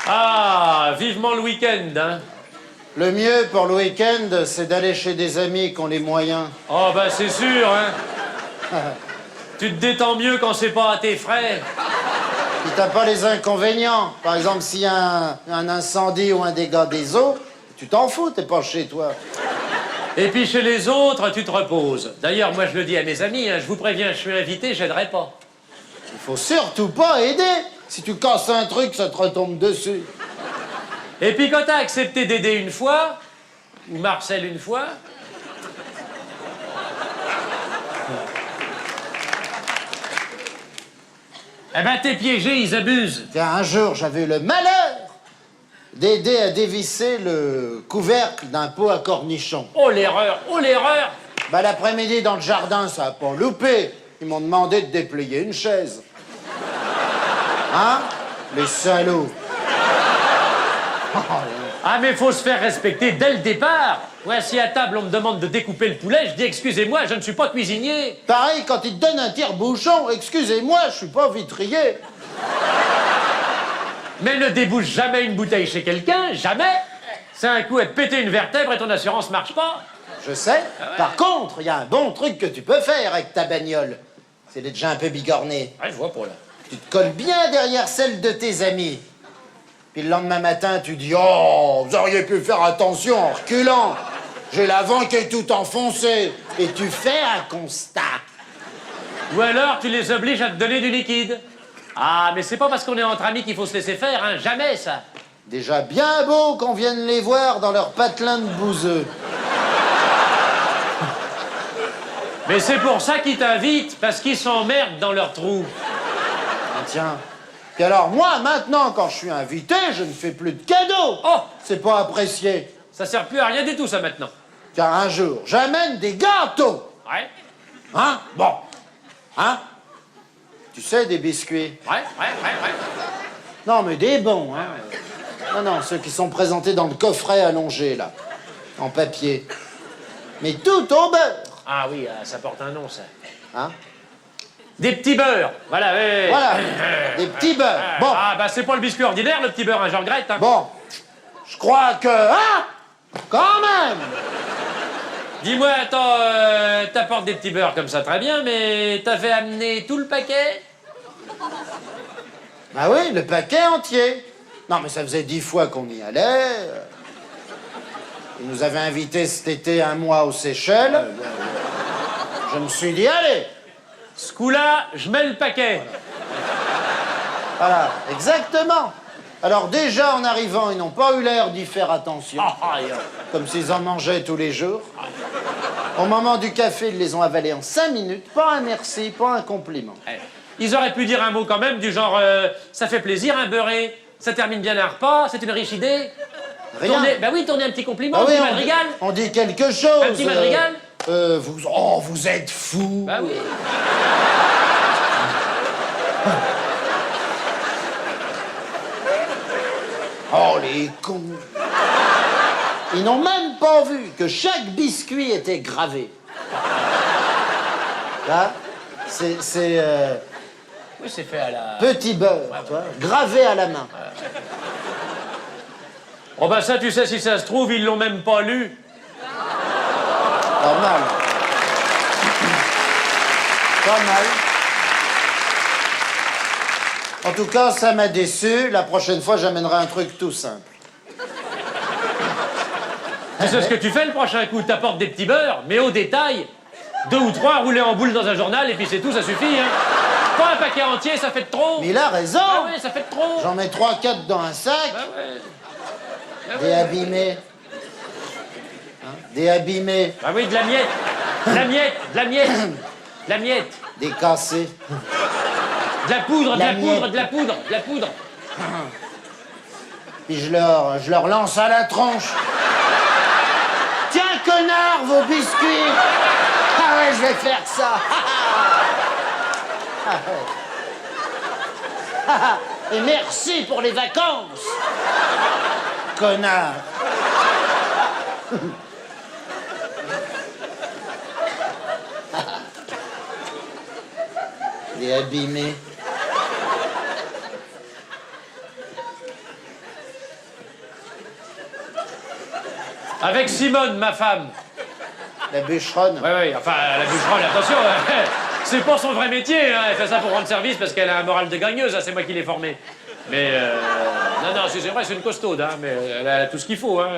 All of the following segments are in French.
Ah, vivement le week-end, hein. Le mieux pour le week-end, c'est d'aller chez des amis qui ont les moyens. Oh, bah c'est sûr, hein. Tu te détends mieux quand c'est pas à tes frais. Puis t'as pas les inconvénients. Par exemple, s'il y a un incendie ou un dégât des eaux, tu t'en fous, t'es pas chez toi. Et puis chez les autres, tu te reposes. D'ailleurs, moi je le dis à mes amis, hein, je vous préviens, je suis invité, j'aiderai pas. Il faut surtout pas aider. Si tu casses un truc, ça te retombe dessus. Et puis quand t'as accepté d'aider une fois, ou Marcel une fois, eh ben t'es piégé, ils abusent. Tiens, un jour, j'avais eu le malheur d'aider à dévisser le couvercle d'un pot à cornichons. Oh l'erreur, oh l'erreur. Bah, l'après-midi, dans le jardin, ça a pas loupé. Ils m'ont demandé de déplier une chaise. Hein? Les salauds. Ah mais faut se faire respecter dès le départ. Ouais, si à table on me demande de découper le poulet, je dis excusez-moi, je ne suis pas cuisinier. Pareil, quand ils te donnent un tire-bouchon, excusez-moi, je suis pas vitrier. Mais ne débouche jamais une bouteille chez quelqu'un, jamais. C'est un coup à te péter une vertèbre et ton assurance marche pas. Je sais. Par contre, il y a un bon truc que tu peux faire avec ta bagnole. C'est d'être déjà un peu bigorné. Ouais, je vois pour là. Tu te colles bien derrière celle de tes amis. Puis le lendemain matin, tu dis « Oh, vous auriez pu faire attention en reculant. J'ai l'avant qui est tout enfoncé. » Et tu fais un constat. Ou alors tu les obliges à te donner du liquide. Ah, mais c'est pas parce qu'on est entre amis qu'il faut se laisser faire, hein, jamais ça. Déjà bien beau qu'on vienne les voir dans leur patelin de bouseux. Mais c'est pour ça qu'ils t'invitent, parce qu'ils s'emmerdent dans leur trou. Ah, tiens. Puis alors, moi, maintenant, quand je suis invité, je ne fais plus de cadeaux. Oh, C'est pas apprécié. ça sert plus à rien du tout ça maintenant. Car un jour, j'amène des gâteaux. Ouais, Hein? Bon. Hein? Tu sais, des biscuits. ouais. Non, mais des bons, hein. Non, ceux qui sont présentés dans le coffret allongé, là. En papier. Mais tout au beurre. Ah oui, ça porte un nom ça. Hein? Des petits beurres, voilà, ouais. Voilà. Des petits beurres. Bon. Ah, bah c'est pas le biscuit ordinaire, le petit beurre, hein, je regrette. Hein. Bon. Je crois que... Ah! Quand même! Dis-moi, attends, t'apportes des petits beurres comme ça, très bien, mais t'as fait amener tout le paquet? Bah oui, le paquet entier. Non, mais ça faisait 10 fois qu'on y allait. Ils nous avaient invités cet été 1 mois aux Seychelles. Je me suis dit, allez. Ce coup-là, je mets le paquet. Voilà, exactement. Alors déjà, en arrivant, ils n'ont pas eu l'air d'y faire attention. Comme s'ils en mangeaient tous les jours. Au moment du café, ils les ont avalés en 5 minutes. Pas un merci, pas un compliment. Ils auraient pu dire un mot quand même, du genre ça fait plaisir un beurré, ça termine bien un repas, c'est une riche idée. Rien. Bah oui, tournez un petit compliment, Ah un oui, petit madrigal. on dit quelque chose. Un petit madrigal. Vous êtes fous. Bah oui. Oh, les cons. Ils n'ont même pas vu que chaque biscuit était gravé. Là, c'est Oui, c'est fait à la... petit beurre, tu vois, gravé à la main. Oh bah ça, tu sais, si ça se trouve, ils l'ont même pas lu. Pas mal. Pas mal. En tout cas, ça m'a déçu. La prochaine fois, j'amènerai un truc tout simple. Tu sais ce que tu fais le prochain coup? T'apportes des petits beurres, mais au détail. 2 ou 3 roulés en boule dans un journal, et puis c'est tout, ça suffit, hein. Pas un paquet entier, ça fait de trop. Mais il a raison. Ah ouais, ça fait de trop. J'en mets 3-4 dans un sac. Ah ouais. Ah Des ouais. abîmés. Hein? Des abîmés. Ah oui, de la miette. De la miette, de la miette. De la miette. Des cassés. De la poudre, de La la poudre, miette. de la poudre, de la poudre. Puis je leur lance à la tronche. Tiens, connard, vos biscuits. Ah ouais, je vais faire ça. Ah ouais. Et merci pour les vacances. Connard. Les abîmés. Avec Simone, ma femme. La bûcheronne. Oui, enfin, la bûcheronne, attention, c'est pas son vrai métier, hein. Elle fait ça pour rendre service parce qu'elle a un moral de gagneuse, hein. C'est moi qui l'ai formée. Mais, non, c'est vrai, c'est une costaude, hein, mais elle a tout ce qu'il faut, hein.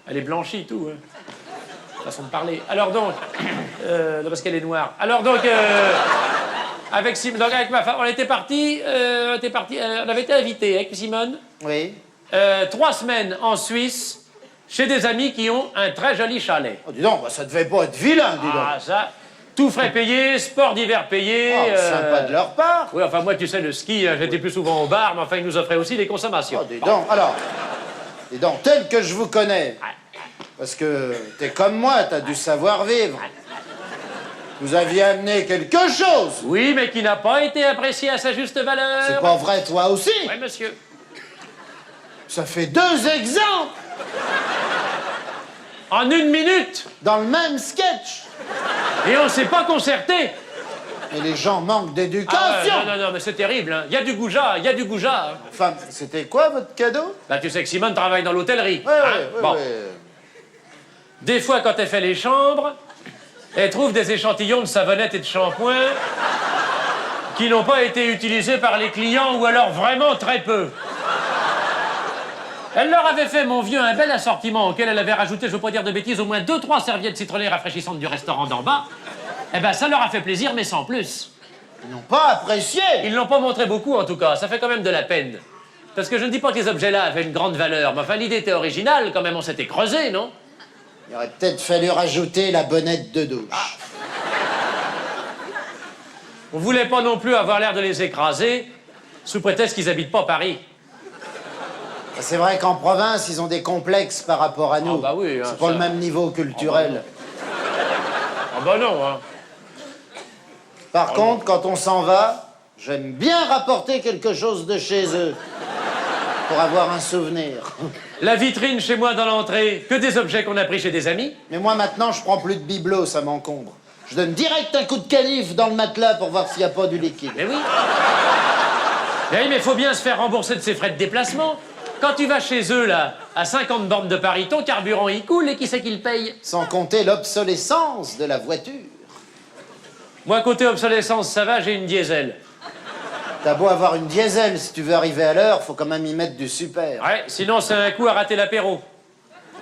Elle est blanchie, tout, hein. Façon de parler. Alors donc, parce qu'elle est noire. Alors donc, avec Simone, donc avec ma femme, on était partis, on avait été invités avec Simone. Oui. 3 semaines en Suisse, chez des amis qui ont un très joli chalet. Oh, dis donc, bah, ça devait pas être vilain, dis donc. Ah, ça, tout frais payé, sport d'hiver payé. Oh, sympa de leur part. Oui, enfin, moi, tu sais, le ski, j'étais plus souvent au bar, mais enfin, ils nous offraient aussi des consommations. Oh, dis donc, alors, dis donc, tel que je vous connais, parce que t'es comme moi, t'as du savoir-vivre. Vous aviez amené quelque chose. Oui, mais qui n'a pas été apprécié à sa juste valeur. C'est pas vrai, toi aussi. Oui, monsieur. Ça fait 2 exemples En 1 minute. dans le même sketch. Et on s'est pas concerté. Et les gens manquent d'éducation. Ah, non, mais c'est terrible, hein. Il y a du goujat, il y a du goujat. Hein. Enfin, c'était quoi votre cadeau? Bah, tu sais que Simone travaille dans l'hôtellerie. Ouais, hein. ouais, Bon. ouais. Des fois, quand elle fait les chambres, elle trouve des échantillons de savonnette et de shampoing qui n'ont pas été utilisés par les clients ou alors vraiment très peu. Elle leur avait fait, mon vieux, un bel assortiment auquel elle avait rajouté, je veux pas dire de bêtises, au moins 2-3 serviettes citronnées rafraîchissantes du restaurant d'en bas. Eh ben, ça leur a fait plaisir, mais sans plus. Ils n'ont pas apprécié. Ils l'ont pas montré beaucoup, en tout cas. Ça fait quand même de la peine. Parce que je ne dis pas que les objets-là avaient une grande valeur, mais enfin, l'idée était originale, quand même, on s'était creusé, non? Il aurait peut-être fallu rajouter la bonnette de douche. On voulait pas non plus avoir l'air de les écraser, sous prétexte qu'ils habitent pas Paris. C'est vrai qu'en province, ils ont des complexes par rapport à nous. Ah bah oui, hein, c'est pas ça. le même niveau culturel. Ah bah non, hein. Par contre, quand on s'en va, j'aime bien rapporter quelque chose de chez eux. Pour avoir un souvenir. La vitrine chez moi dans l'entrée, que des objets qu'on a pris chez des amis. Mais moi, maintenant, je prends plus de bibelot, ça m'encombre. Je donne direct un coup de canif dans le matelas pour voir s'il n'y a pas du liquide. Mais oui. Mais oui, mais faut bien se faire rembourser de ses frais de déplacement. Quand tu vas chez eux, là, à 50 bornes de Paris, ton carburant, il coule et qui c'est qui le paye? Sans compter l'obsolescence de la voiture. Moi, côté obsolescence, ça va, j'ai une diesel. T'as beau avoir une diesel, si tu veux arriver à l'heure, faut quand même y mettre du super. Ouais, sinon c'est un coup à rater l'apéro.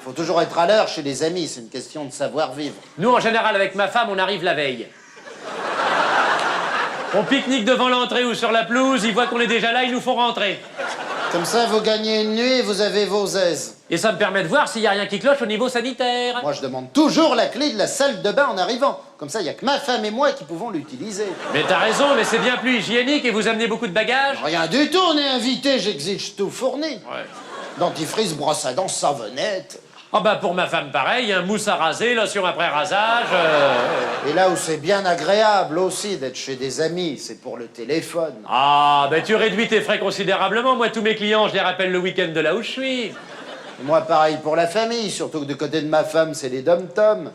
Faut toujours être à l'heure chez les amis, c'est une question de savoir-vivre. Nous, en général, avec ma femme, on arrive la veille. On pique-nique devant l'entrée ou sur la pelouse, ils voient qu'on est déjà là, ils nous font rentrer. Comme ça, vous gagnez une nuit et vous avez vos aises. Et ça me permet de voir s'il n'y a rien qui cloche au niveau sanitaire. Moi, je demande toujours la clé de la salle de bain en arrivant. Comme ça, il n'y a que ma femme et moi qui pouvons l'utiliser. Mais t'as raison, mais c'est bien plus hygiénique et vous amenez beaucoup de bagages. Rien du tout, on est invité, j'exige tout fourni. Ouais. Dentifrice, brosse à dents, savonnette. Ah bah pour ma femme pareil, un mousse à raser, lotion après rasage. Et là où c'est bien agréable aussi d'être chez des amis, c'est pour le téléphone. Ah ben tu réduis tes frais considérablement. Moi tous mes clients, je les rappelle le week-end de là où je suis. Et moi, pareil pour la famille, surtout que du côté de ma femme, c'est les dom-toms.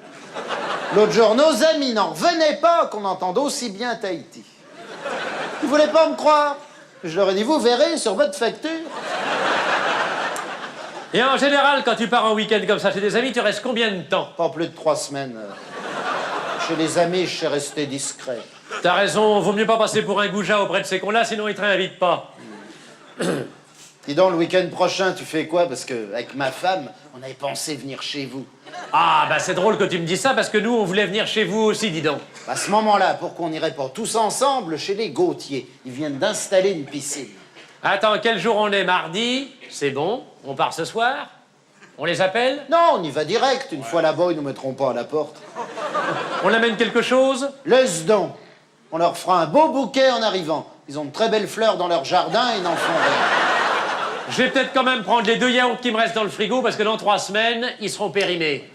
L'autre jour, nos amis n'en revenaient pas qu'on entende aussi bien Tahiti. Ils voulaient pas me croire. Je leur ai dit, vous verrez sur votre facture. Et en général, quand tu pars en week-end comme ça chez des amis, tu restes combien de temps? Pas plus de 3 semaines. Chez les amis, je sais rester discret. T'as raison, vaut mieux pas passer pour un goujat auprès de ces cons-là, sinon ils te réinvitent pas. Dis donc, le week-end prochain, tu fais quoi? Parce que avec ma femme, on avait pensé venir chez vous. Ah, bah c'est drôle que tu me dises ça, parce que nous, on voulait venir chez vous aussi, dis donc. À ce moment-là, pourquoi on n'irait pas tous ensemble chez les Gauthier? Ils viennent d'installer une piscine. Attends, quel jour on est? Mardi? C'est bon, on part ce soir? On les appelle? Non, on y va direct. Une fois là-bas, ils nous mettront pas à la porte. On amène quelque chose? Laisse donc. On leur fera un beau bouquet en arrivant. Ils ont de très belles fleurs dans leur jardin et ils n'en font rien. Je vais peut-être quand même prendre les 2 yaourts qui me restent dans le frigo, parce que dans 3 semaines, ils seront périmés.